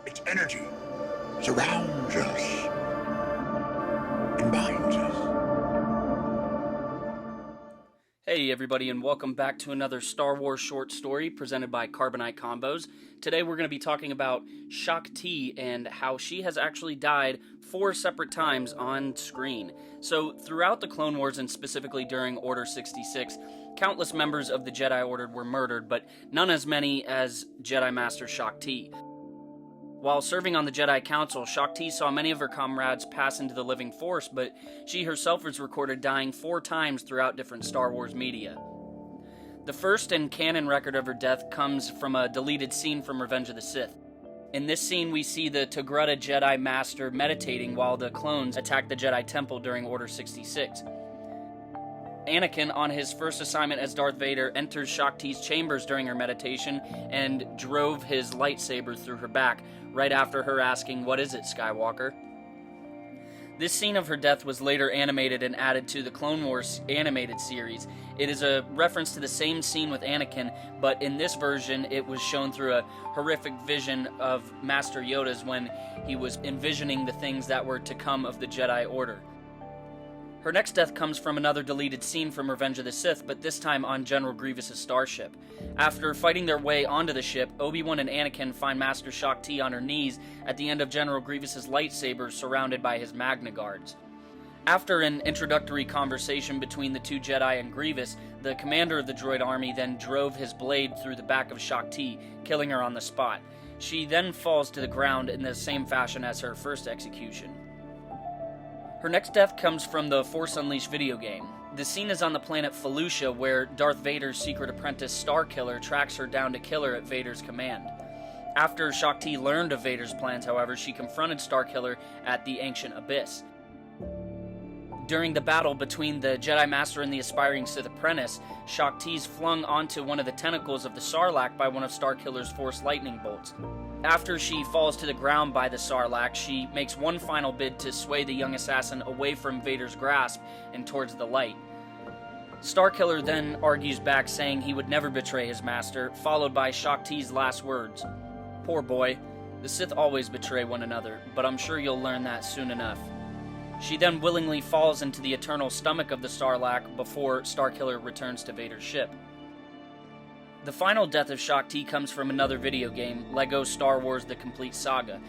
Its energy surrounds us and binds us. Hey everybody, and welcome back to another Star Wars short story presented by Carbonite Combos. Today we're going to be talking about Shaak-Ti and how she has actually died 4 separate times on screen. So throughout the Clone Wars, and specifically during Order 66, countless members of the Jedi Order were murdered, but none as many as Jedi Master Shaak-Ti. While serving on the Jedi Council, Shaak-Ti saw many of her comrades pass into the living force, but she herself was recorded dying 4 times throughout different Star Wars media. The first and canon record of her death comes from a deleted scene from Revenge of the Sith. In this scene, we see the Togruta Jedi Master meditating while the clones attack the Jedi Temple during Order 66. Anakin, on his first assignment as Darth Vader, enters Shaak-Ti's chambers during her meditation and drove his lightsaber through her back, right after her asking, "What is it, Skywalker?" This scene of her death was later animated and added to the Clone Wars animated series. It is a reference to the same scene with Anakin, but in this version it was shown through a horrific vision of Master Yoda's when he was envisioning the things that were to come of the Jedi Order. Her next death comes from another deleted scene from Revenge of the Sith, but this time on General Grievous' starship. After fighting their way onto the ship, Obi-Wan and Anakin find Master Shaak-Ti on her knees at the end of General Grievous' lightsaber, surrounded by his Magna Guards. After an introductory conversation between the two Jedi and Grievous, the commander of the droid army then drove his blade through the back of Shaak-Ti, killing her on the spot. She then falls to the ground in the same fashion as her first execution. Her next death comes from the Force Unleashed video game. The scene is on the planet Felucia, where Darth Vader's secret apprentice Starkiller tracks her down to kill her at Vader's command. After Shaak-Ti learned of Vader's plans, however, she confronted Starkiller at the Ancient Abyss. During the battle between the Jedi Master and the aspiring Sith apprentice, Shaak-Ti's flung onto one of the tentacles of the Sarlacc by one of Starkiller's Force lightning bolts. After she falls to the ground by the Sarlacc, she makes one final bid to sway the young assassin away from Vader's grasp and towards the light. Starkiller then argues back, saying he would never betray his master, followed by Shaak-Ti's last words. "Poor boy, the Sith always betray one another, but I'm sure you'll learn that soon enough." She then willingly falls into the eternal stomach of the Sarlacc before Starkiller returns to Vader's ship. The final death of Shaak-Ti comes from another video game, LEGO Star Wars: The Complete Saga.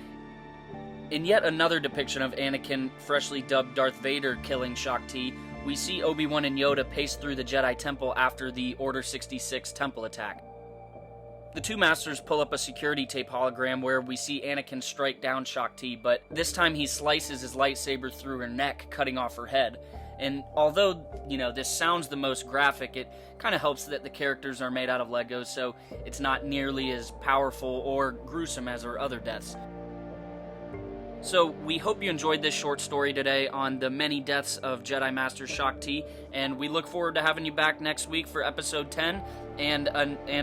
In yet another depiction of Anakin, freshly dubbed Darth Vader, killing Shaak-Ti, we see Obi-Wan and Yoda pace through the Jedi Temple after the Order 66 temple attack. The two masters pull up a security tape hologram where we see Anakin strike down Shaak-Ti, but this time he slices his lightsaber through her neck, cutting off her head. And although, this sounds the most graphic, it kind of helps that the characters are made out of Legos, so it's not nearly as powerful or gruesome as her other deaths. So we hope you enjoyed this short story today on the many deaths of Jedi Master Shaak-Ti, and we look forward to having you back next week for episode 10 and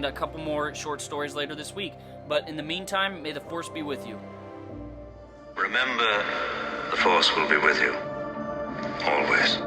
a couple more short stories later this week. But in the meantime, may the Force be with you. Remember, the Force will be with you. Always.